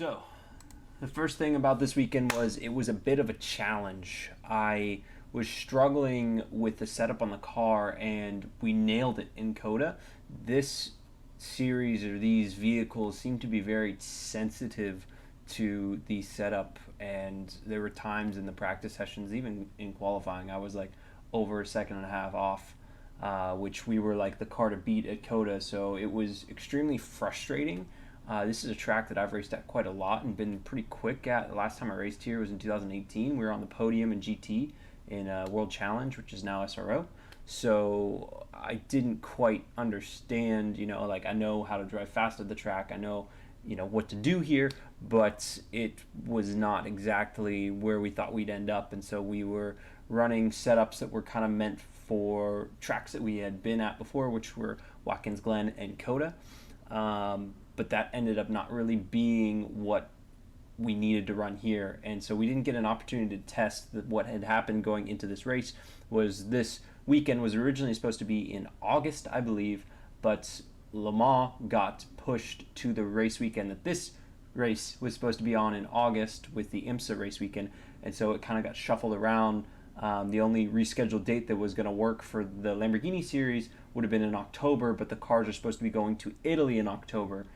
So, the first thing about this weekend was it was a bit of a challenge. I was struggling with the setup on the car, and we nailed it in COTA. This series or these vehicles seem to be very sensitive to the setup, and there were times in the practice sessions, even in qualifying, I was like over a second and a half off, which we were like the car to beat at COTA, so it was extremely frustrating. This is a track that I've raced at quite a lot and been pretty quick at. The last time I raced here was in 2018. We were on the podium in GT in World Challenge, which is now SRO. So I didn't quite understand, like I know how to drive fast at the track. I know, what to do here, but it was not exactly where we thought we'd end up. And so we were running setups that were kind of meant for tracks that we had been at before, which were Watkins Glen and COTA. But that ended up not really being what we needed to run here, and so we didn't get an opportunity to test what had happened going into this race. Was this weekend was originally supposed to be in August, I believe, but Le Mans got pushed to the race weekend that this race was supposed to be on in August with the IMSA race weekend, and so it kind of got shuffled around. The only rescheduled date that was going to work for the Lamborghini series would have been in October, but the cars are supposed to be going to Italy in October,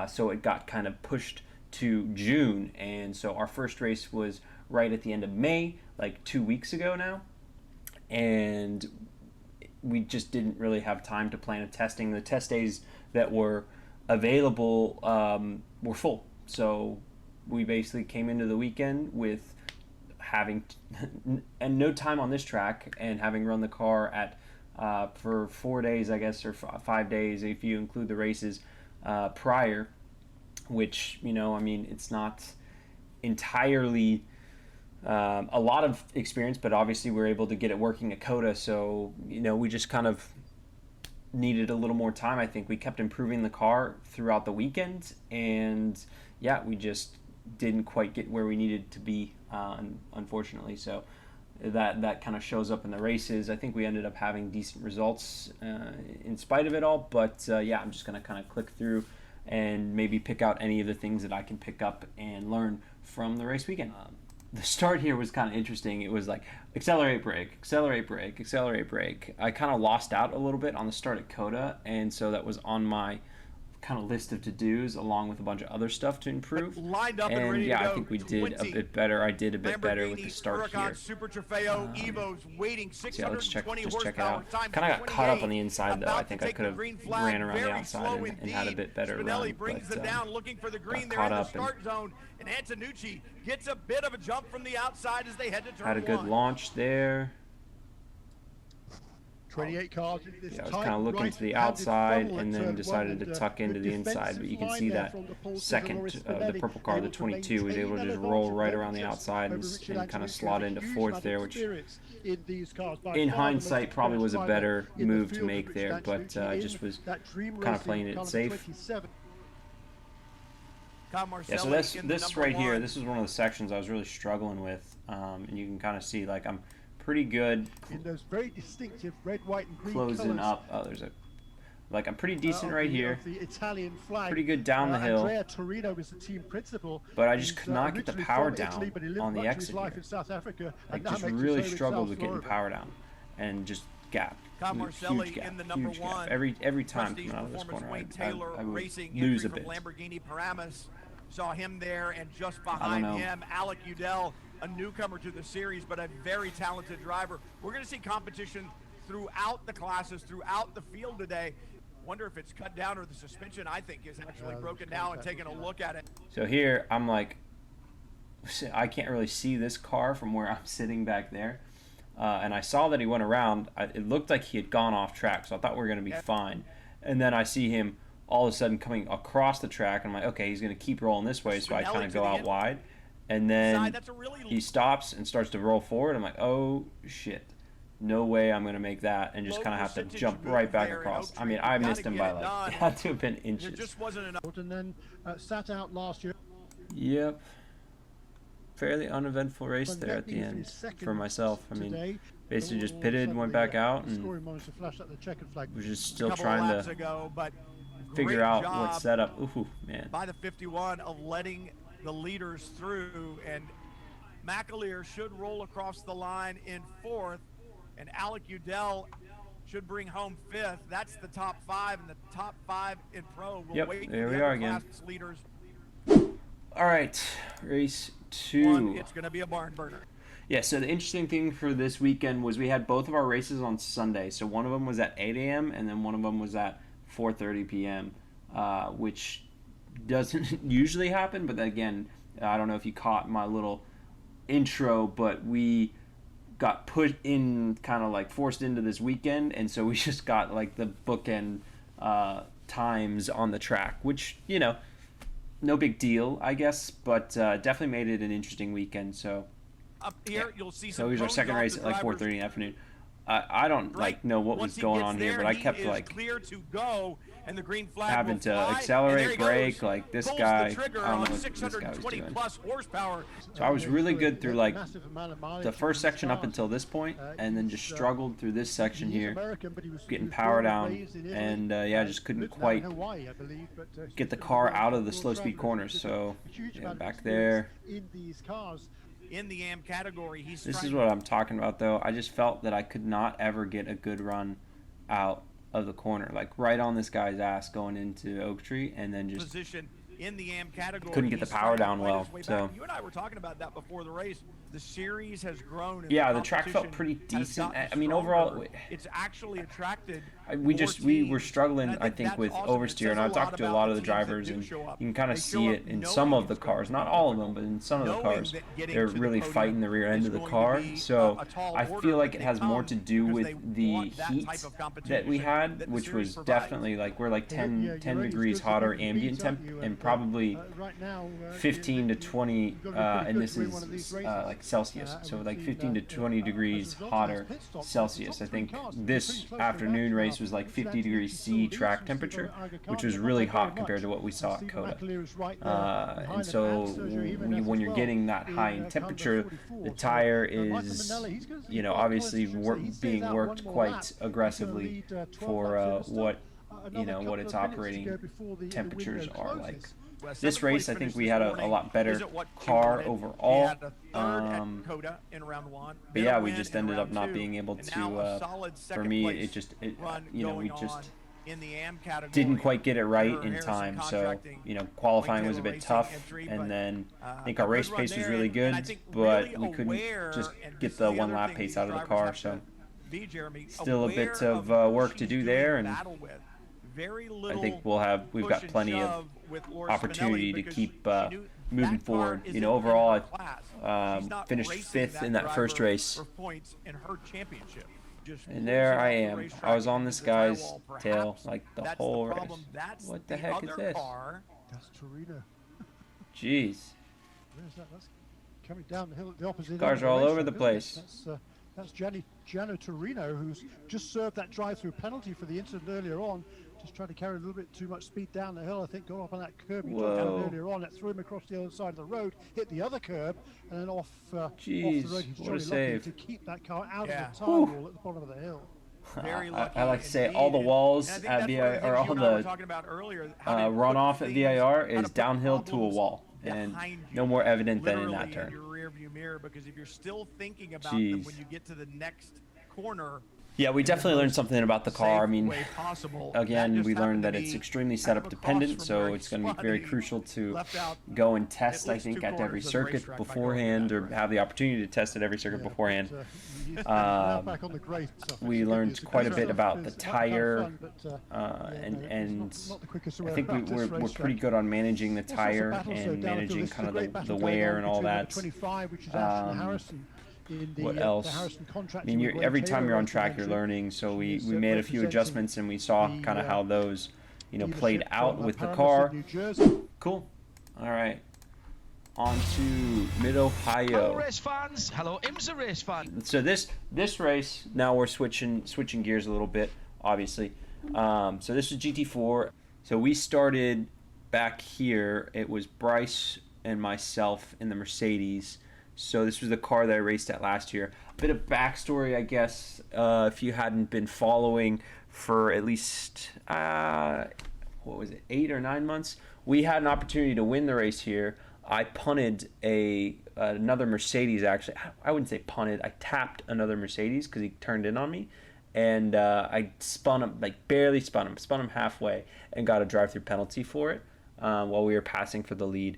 so it got kind of pushed to June, and so our first race was right at the end of May, like 2 weeks ago now, and we just didn't really have time to plan a testing. The test days that were available were full, so we basically came into the weekend with having and no time on this track, and having run the car at for 4 days, I guess, or 5 days if you include the races prior, which, it's not entirely a lot of experience, but obviously we're able to get it working at COTA, so, we just kind of needed a little more time. I think we kept improving the car throughout the weekend, and yeah, we just didn't quite get where we needed to be, unfortunately, so that kind of shows up in the races. I think we ended up having decent results in spite of it all, but yeah, I'm just going to kind of click through and maybe pick out any of the things that I can pick up and learn from the race weekend. The start here was kind of interesting. It was like accelerate, brake, accelerate, brake, accelerate, brake. I kind of lost out a little bit on the start at COTA, and so that was on my kind of list of to-dos along with a bunch of other stuff to improve. Lined up and yeah, I think we did a bit better. I did a bit better with the start here. Super Trofeo Evo's waiting 620 let's check it horsepower. out. Kind of got caught up on the inside though. I think I could have ran around the outside and had a bit better run, brings but it down, looking for the green there caught in the up start zone, and Antonucci gets a bit of a jump from the outside as they head to turn had a good launch there. 28 cars in this I was kind of looking to the outside and then decided to tuck into the inside, but you can see that second, the purple car, the 22, was able to just roll right around the outside and kind of slot into fourth there, which in hindsight probably was a better move to make there, but I just was kind of playing it safe. Yeah, so this right here, this is one of the sections I was really struggling with, and you can kind of see, like, I'm pretty good in those very distinctive red, white, and green closing colors. up. Oh, there's a, like, I'm pretty decent right here. The Italian flag. Pretty good down the hill. Andrea Torino is the team principal. But I just could not get the power down Italy, on the exit here. In South Africa, like, just really struggled with getting power down, and just gap. Huge gap. In the number huge one. gap. Every time coming out of this corner, I would lose a bit. Lamborghini Paramus saw him there, and just behind him, Alec Udell, a newcomer to the series, but a very talented driver. We're going to see competition throughout the classes, throughout the field today. Wonder if it's cut down or the suspension, I think, is actually broken down, and taking a look at it. So here, I'm like, I can't really see this car from where I'm sitting back there. And I saw that he went around. It looked like he had gone off track, so I thought we were going to be fine. And then I see him all of a sudden coming across the track, and I'm like, okay, he's going to keep rolling this way, so I kind of go out wide. And then he stops and starts to roll forward. I'm like, oh, shit. No way I'm going to make that, and just kind of have to jump right back across. I mean, I missed him by, like, it had to have been inches. There just wasn't enough. And then sat out last year. Yep. Fairly uneventful race there at the end for myself. I mean, basically just pitted, went back out, and was just still trying to figure Great out job what setup. Ooh, man. by the 51 of letting the leaders through, and McAleer should roll across the line in 4th, and Alec Udell should bring home 5th. That's the top 5, and the top 5 in pro will Yep, wait there for we the are other again. class leaders. All right, race 2. It's going to be a barn burner. Yeah, so the interesting thing for this weekend was we had both of our races on Sunday. So one of them was at 8 a.m. and then one of them was at 4:30 p.m., which doesn't usually happen. But again, I don't know if you caught my little intro, but we got put in, kind of like forced into this weekend, and so we just got like the bookend times on the track, which, you know, no big deal, I guess, but definitely made it an interesting weekend. So Up here, you'll see some so here's our second race at like 4:30 in the afternoon. I don't like know what was going on here, but I kept like clear to go, and the green flag having to accelerate, brake, like this guy. I don't know what this guy was doing. Plus horsepower. So I was really good through like the first section up until this point, and then just struggled through this section here, getting power down, and yeah, just couldn't quite get the car out of the slow speed corners. So yeah, back there. In the AM category, This is what I'm talking about, though. I just felt that I could not ever get a good run out of the corner, like right on this guy's ass going into Oak Tree, and then just position in the AM category. couldn't get the power down well. So you and I were talking about that before the race. The series has grown. And yeah, the track felt pretty decent. I mean, overall, it's actually attracted. we were struggling, I think, with oversteer, and I talked to a lot of the drivers, and you can kind of see it in some of the cars, not all of them, but in some of the cars, they're really fighting the rear end of the car. So I feel like it has more to do with the heat that we had, which was definitely like we're like 10 degrees hotter ambient temp, and probably 15 to 20, and this is like Celsius, so like 15 to 20 degrees hotter Celsius. I think this afternoon race was like 50 degrees C track temperature, which was really hot compared to what we saw at COTA. And so when you're getting that high in temperature, the tire is, you know, obviously being worked quite aggressively for what its operating temperatures are like. This race, I think we had a lot better car overall. But yeah, we just ended up not being able to. For me, we just didn't quite get it right in time. So qualifying was a bit tough, and then I think our race pace was really good, but we couldn't just get the one lap pace out of the car. So still a bit of work to do there, and I think we've got plenty of opportunity to keep moving forward. Overall, I finished 5th in that first race. And there I am. I was on this guy's tail like the whole race. What the heck is this? That's Torino. Jeez. That's coming down the hill at the opposite Cars end are all of the over race, the place. That's Gianno Torino, who's just served that drive-through penalty for the incident earlier on. Just trying to carry a little bit too much speed down the hill. I think got off on that curb he took down earlier on. It threw him across the other side of the road, hit the other curb, and then off the road. He's what a save. to keep that car out of the tire wall at the bottom of the hill. I like to say all the walls at VIR, or all the runoff at VIR is downhill to a wall, and no more evident than in that turn. Because if you're still thinking about them when you get to the next corner. Yeah, we definitely learned something about the car. I mean, again, we learned that it's extremely setup dependent, so it's going to be very crucial to go and test, I think, at every circuit beforehand, or have the opportunity to test at every circuit beforehand. We learned quite a bit about the tire, and I think we're pretty good on managing the tire and managing kind of the wear and all that. What else? I mean, every time you're on track, you're learning. So we made a few adjustments, and we saw kind of how those, played out with the car. Cool. All right. On to Mid-Ohio. Hello, race fans. Hello, IMSA race fans. So this race, now we're switching gears a little bit, obviously. So this is GT4. So we started back here. It was Bryce and myself in the Mercedes. So this was the car that I raced at last year. A bit of backstory, I guess, if you hadn't been following for at least, what was it, 8 or 9 months, we had an opportunity to win the race here. I punted another Mercedes, actually. I wouldn't say punted. I tapped another Mercedes because he turned in on me. And I spun him, like barely spun him halfway, and got a drive-through penalty for it while we were passing for the lead.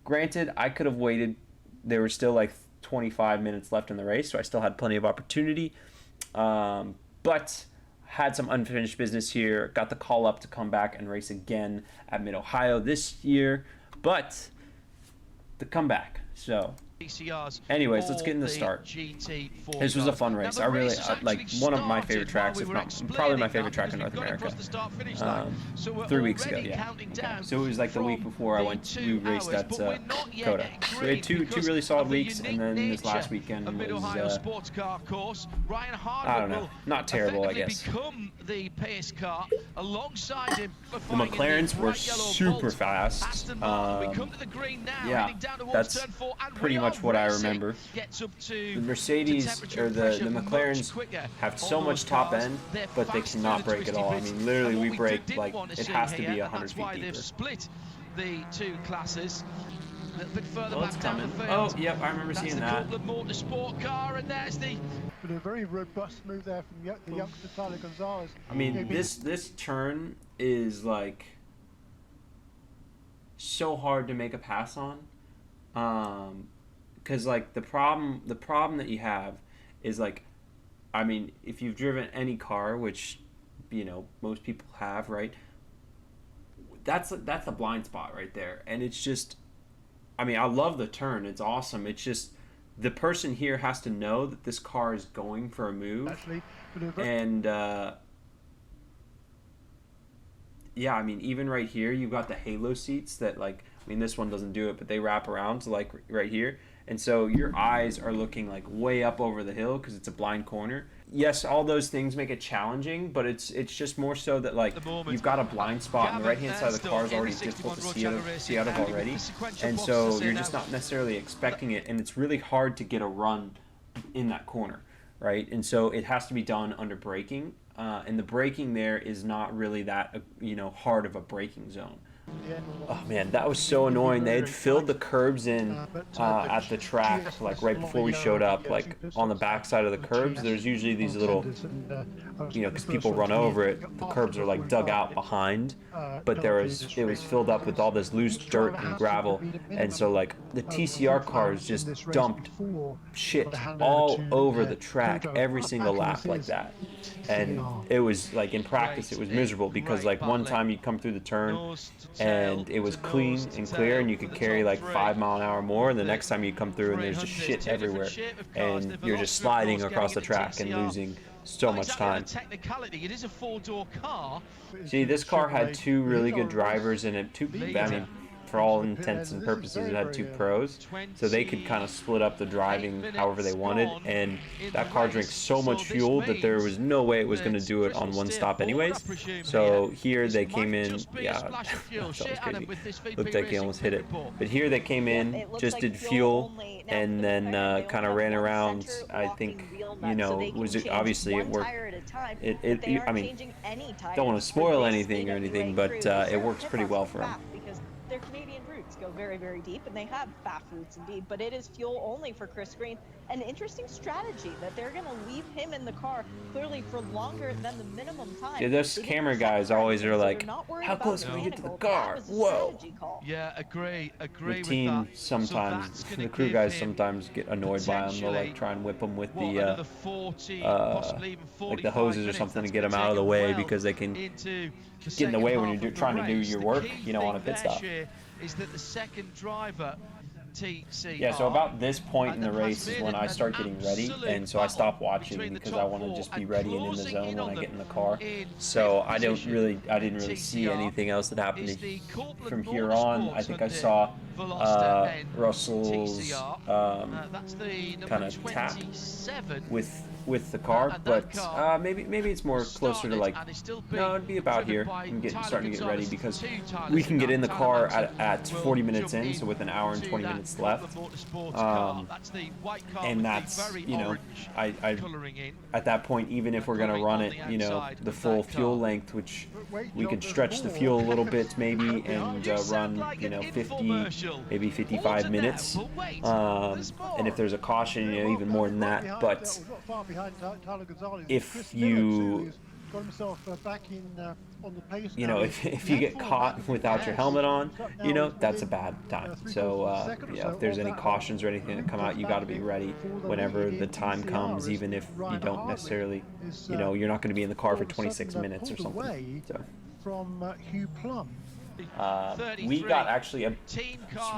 Granted, I could have waited. There were still like 25 minutes left in the race, so I still had plenty of opportunity. But had some unfinished business here. Got the call up to come back and race again at Mid-Ohio this year. But the comeback. So anyways, let's get in the start. This was a fun race. I really like one of my favorite tracks, if not probably my favorite track in North America. 3 weeks ago, yeah. So it was like the week before we raced at COTA. So we had two really solid weeks, and then this last weekend was I don't know, not terrible, I guess. The McLarens were super fast. Yeah, that's pretty much what I remember. The Mercedes or the McLarens have so much top end, but they cannot brake at all. I mean, literally, we brake like it has to be 100 feet deeper. Split the two classes. A little bit further back down the field. Oh, yep, I remember seeing that. The Motorsport car, and there's the. But a very robust move there from the youngster Tyler Gonzalez. I mean, this turn is like so hard to make a pass on. Because like the problem that you have is like, I mean, if you've driven any car, which you know most people have, right? That's the blind spot right there, and it's just, I mean, I love the turn, it's awesome. It's just the person here has to know that this car is going for a move, and yeah, I mean, even right here, you've got the halo seats that like. I mean, this one doesn't do it, but they wrap around to like right here. And so your eyes are looking like way up over the hill because it's a blind corner. Yes, all those things make it challenging, but it's just more so that like you've got a blind spot on the right-hand side of the car is already difficult to see out of already. And so you're just not necessarily expecting it, and it's really hard to get a run in that corner, right? And so it has to be done under braking, and the braking there is not really that hard of a braking zone. Oh man, that was so annoying. They had filled the curbs in at the track, like right before we showed up, like on the back side of the curbs. There's usually these little, because people run over it, the curbs are like dug out behind, but it was filled up with all this loose dirt and gravel, and so like the TCR cars just dumped shit all over the track every single lap like that. And it was like in practice it was miserable because like one time you come through the turn and it was clean and clear and you could carry like 5 mile an hour more, and the next time you come through and there's just shit everywhere and you're just sliding across the track and losing so much time. It is a 4-door car. See, this car had 2 really good drivers in it. I mean, for all intents and purposes, it had 2 pros, so they could kind of split up the driving however they wanted, and that car drinks so much fuel that there was no way it was going to do it on one stop anyways. So here they came in, yeah, that was crazy. Looked like he almost hit it. But here they came in, just did fuel, and then kind of ran around. I think, obviously it worked. I mean, don't want to spoil anything or anything, but it works pretty well for them. Their Canadian roots go very, very deep, and they have FAF roots indeed, but it is fuel only for Chris Green. An interesting strategy that they're going to leave him in the car clearly for longer than the minimum time. Yeah, those camera guys always are like, how close can we get to the car? Whoa. Yeah, agree the team sometimes, the crew guys sometimes get annoyed by them. They'll like try and whip them with the like the hoses or something to get them out of the way because they can get in the way when you're trying to do your work, on a pit stop. Is that the second driver Yeah, so about this point in the race is when I start getting ready, and so I stop watching because I want to just be ready and in the zone when I get in the car. So I didn't really see anything else that happened from here on. I think I saw Russell's kind of tap with with the car, but maybe it's more closer to like, no, it'd be about here. I'm starting to get ready because we can get in the car at 40 minutes in, so with an hour and 20 minutes left. And that's, you know, I at that point, even if we're gonna run it, you know, the full fuel length, which we could stretch the fuel a little bit maybe and run, you know, 50, maybe 55 minutes. And if there's a caution, you know, even more than that. But if you, you know, if you get caught without your helmet on, you know, that's a bad time. So, yeah, if there's any cautions or anything that come out, you got to be ready whenever the time comes, even if you don't necessarily, you know, you're not going to be in the car for 26 minutes or something. So. From Hugh Plum. We got actually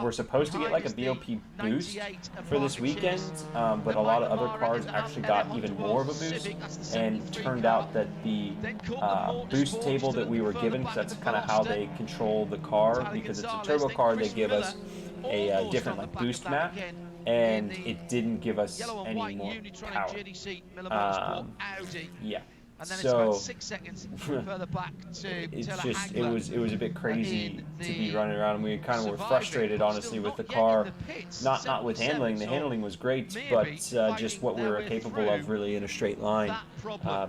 we're supposed to get like a BOP boost for this weekend, but a lot of other cars actually got even more of a boost, and it turned out that the boost table that we were given, because that's kind of how they control the car, because it's a turbo car, they give us a different like boost map, and it didn't give us any more power. Yeah. And then so it's 6 seconds further back to it's just it was a bit crazy to be running around, and we kind of were frustrated honestly with the car, not with handling. The handling was great, but just what we were capable of really in a straight line,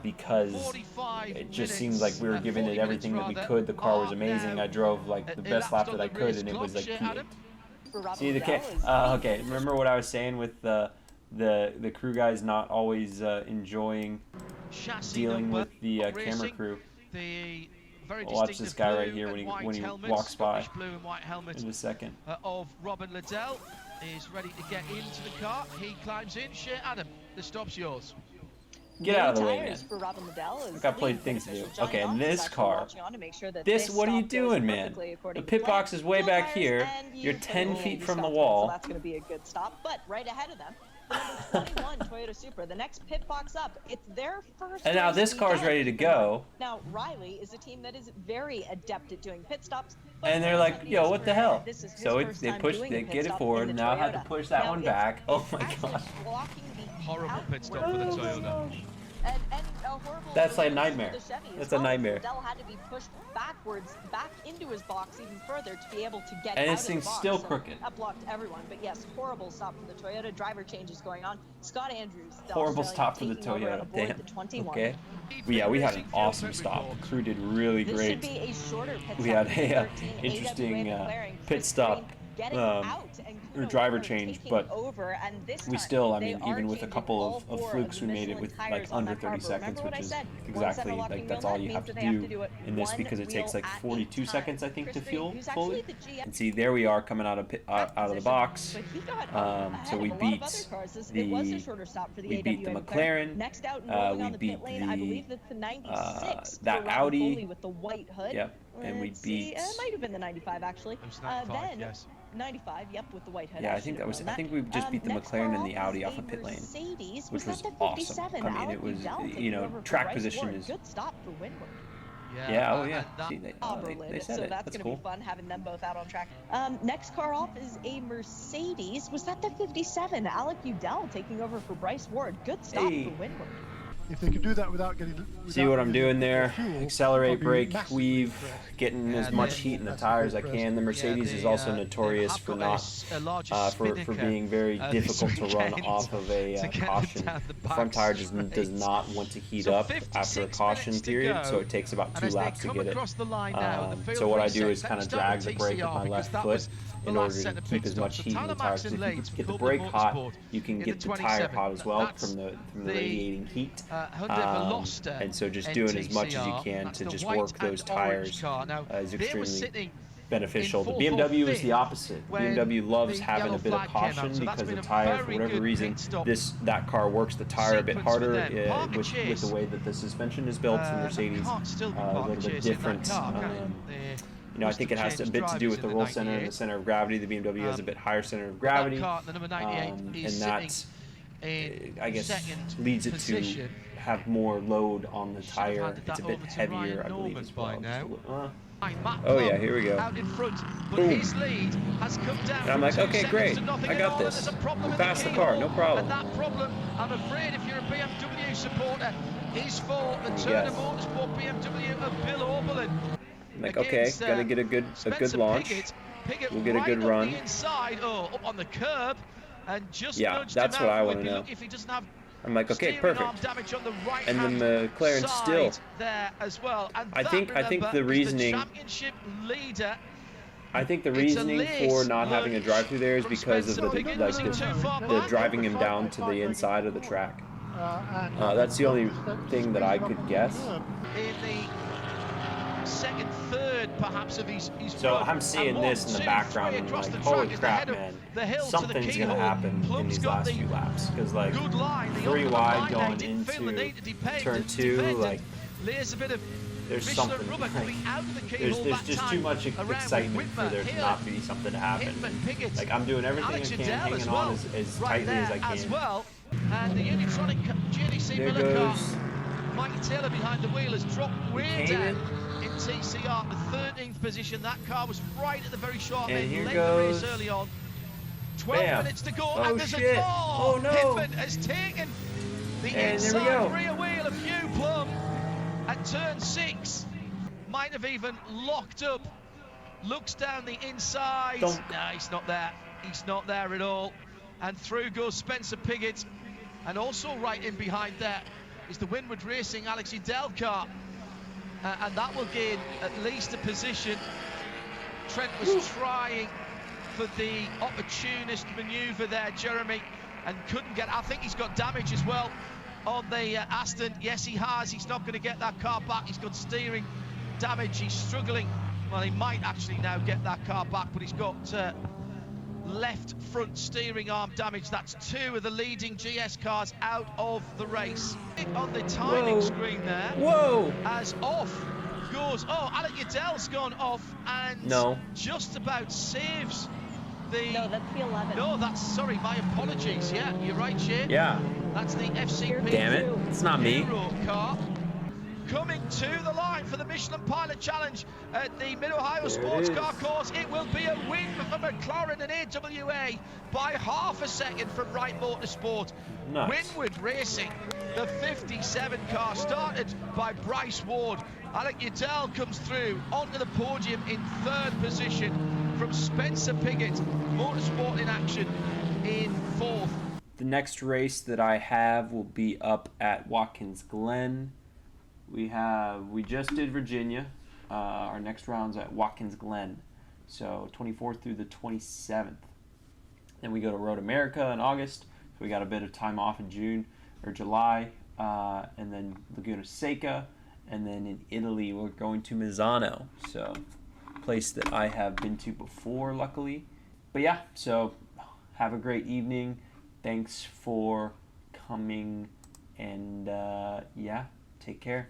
because it just seemed like we were giving it everything that we could. The car was amazing. I drove like the best lap that I could, and it was like P8. See the okay, remember what I was saying with the crew guys not always enjoying dealing with the camera crew. Watch this guy right here when he walks by in a second. Of Robin Liddell is ready to get into the car. He climbs in. Shea Adam, the stop's yours. Get out of the way, man. I got played things to do. Okay, and this car. What are you doing, man? The pit box is way back here. You're 10 feet from the wall. That's going to be a good stop, but right ahead of them. The number 21 Toyota Supra, the next pit box up, it's their first. And now this car's ready to go. Now Riley is a team that is very adept at doing pit stops. And they're like, yo, what the hell? So they get it forward. Now I had to push that one back. Oh my god. Horrible pit stop for the Toyota. And a horrible. That's like a nightmare. That's a nightmare. Liddell had to be pushed backwards, back into his box even further to be able to get out of the box. And this thing's still crooked. That blocked everyone. But yes, horrible stop for the Toyota. Driver changes going on. Scott Andrews. Horrible stop for the Toyota. Damn. Okay. Yeah, we had an awesome stop. The crew did really great. This should be a shorter pit we had a interesting pit stop. Or driver change, but we still, I mean, even with a couple of flukes, we made it with like under 30 seconds, which is exactly like that's all you have to do in this, because it takes like 42 seconds, I think, to fuel fully. And see, there we are coming out of the box. So we beat the McLaren. We beat that Audi. Yep, and we beat. It might have been the 95 actually. Then. Yes. 95, yep, with the white hood. Yeah, I think that was. I think we just beat the McLaren and the Audi off of pit lane, which was awesome. I mean, it was, you know, track position is. Good stop for Windward. Yeah, oh yeah. See, they said so it. That's cool. gonna be fun having them both out on track. Next car off is a Mercedes. Was that the 57? Alec Udell taking over for Bryce Ward. Good stop for Windward. If they could do that without getting. See what I'm doing there? Accelerate, brake, weave, getting as much heat in the tires as I can. The Mercedes is also notorious for not for being very difficult to run off of a caution. The front tire just does not want to heat up after a caution period, so it takes about 2 laps to get it. So what I do is kind of drag the brake with my left foot in order to keep as much heat in the tires. If you can get the brake hot, you can get the tire hot as well from the radiating heat. And so just doing as much as you can to just work those tires is extremely beneficial. The BMW is the opposite. The BMW loves having a bit of caution because the tire, for whatever reason, that car works the tire a bit harder with the way that the suspension is built. The Mercedes a little bit different. You know, I think it has a bit to do with the roll center and the center of gravity. The BMW has a bit higher center of gravity, and that, I guess, leads it to have more load on the tire. It's a bit heavier, I believe, as well. Oh yeah, here we go. Out in front, but Boom. his lead has come down. And I'm like, okay, great, I got this. this. We'll pass the car, no problem. And that problem, I'm afraid, if you're a BMW supporter, is for the Turner Motorsport BMW of Bill Oberlin. I'm like, okay, gotta get a good launch. We'll get a good run. The inside, up on the curb, and just nudged that's him what out. I want to know. If he doesn't have I'm like, okay, perfect. Damage on the right and the McLaren still there as well. And I think the reasoning. The championship leader. I think the reasoning for not having a drive-through there is because of the driving him down to the inside of the track. That's the only thing that I could guess. In the second, third, perhaps of his so I'm seeing this in the background and I'm like, holy crap, man, something's gonna happen in these last few laps, because like 3 wide going into turn 2, like there's something, like, there's just too much excitement for there to not be something to happen. Like, I'm doing everything I can, hanging on as tightly as I can. And the Unitronic GDC Miller car, Mikey Taylor behind the wheel, has dropped way down in TCR, the 13th position. That car was right at the very sharp end, late in the race early on. 12 minutes to go, and there's a Oh no! Pittman has taken the inside rear wheel of Hugh Plum at turn 6. Might have even locked up. Looks down the inside. No, he's not there. He's not there at all. And through goes Spencer Piggott. And also right in behind there is the Winward Racing Alex Edel car. And that will gain at least a position. Trent was trying for the opportunist manoeuvre there, Jeremy, and couldn't get. I think he's got damage as well on the Aston. Yes, he has. He's not going to get that car back. He's got steering damage. He's struggling. Well, he might actually now get that car back, but he's got left front steering arm damage. That's 2 of the leading GS cars out of the race. On the timing screen there. Whoa! As off goes. Oh, Alec Yadel's gone off and just about saves the. No, that's the 11. No, that's, sorry, my apologies. Yeah, you're right, Shane. Yeah. That's the FCP. Damn it, it's not me. Car. Coming to the line for the Michelin Pilot Challenge at the Mid-Ohio Sports Car Course. It will be a win for McLaren and AWA by half a second from Wright Motorsport. Nice. Winward Racing, the 57 car, started by Bryce Ward. Alec Yatel comes through onto the podium in 3rd position from Spencer Piggott. Motorsport in action in 4th. The next race that I have will be up at Watkins Glen. We just did Virginia. Our next round's at Watkins Glen, so 24th through the 27th. Then we go to Road America in August. So we got a bit of time off in June or July, and then Laguna Seca, and then in Italy we're going to Misano, so a place that I have been to before, luckily. But yeah, so have a great evening. Thanks for coming, and yeah, take care.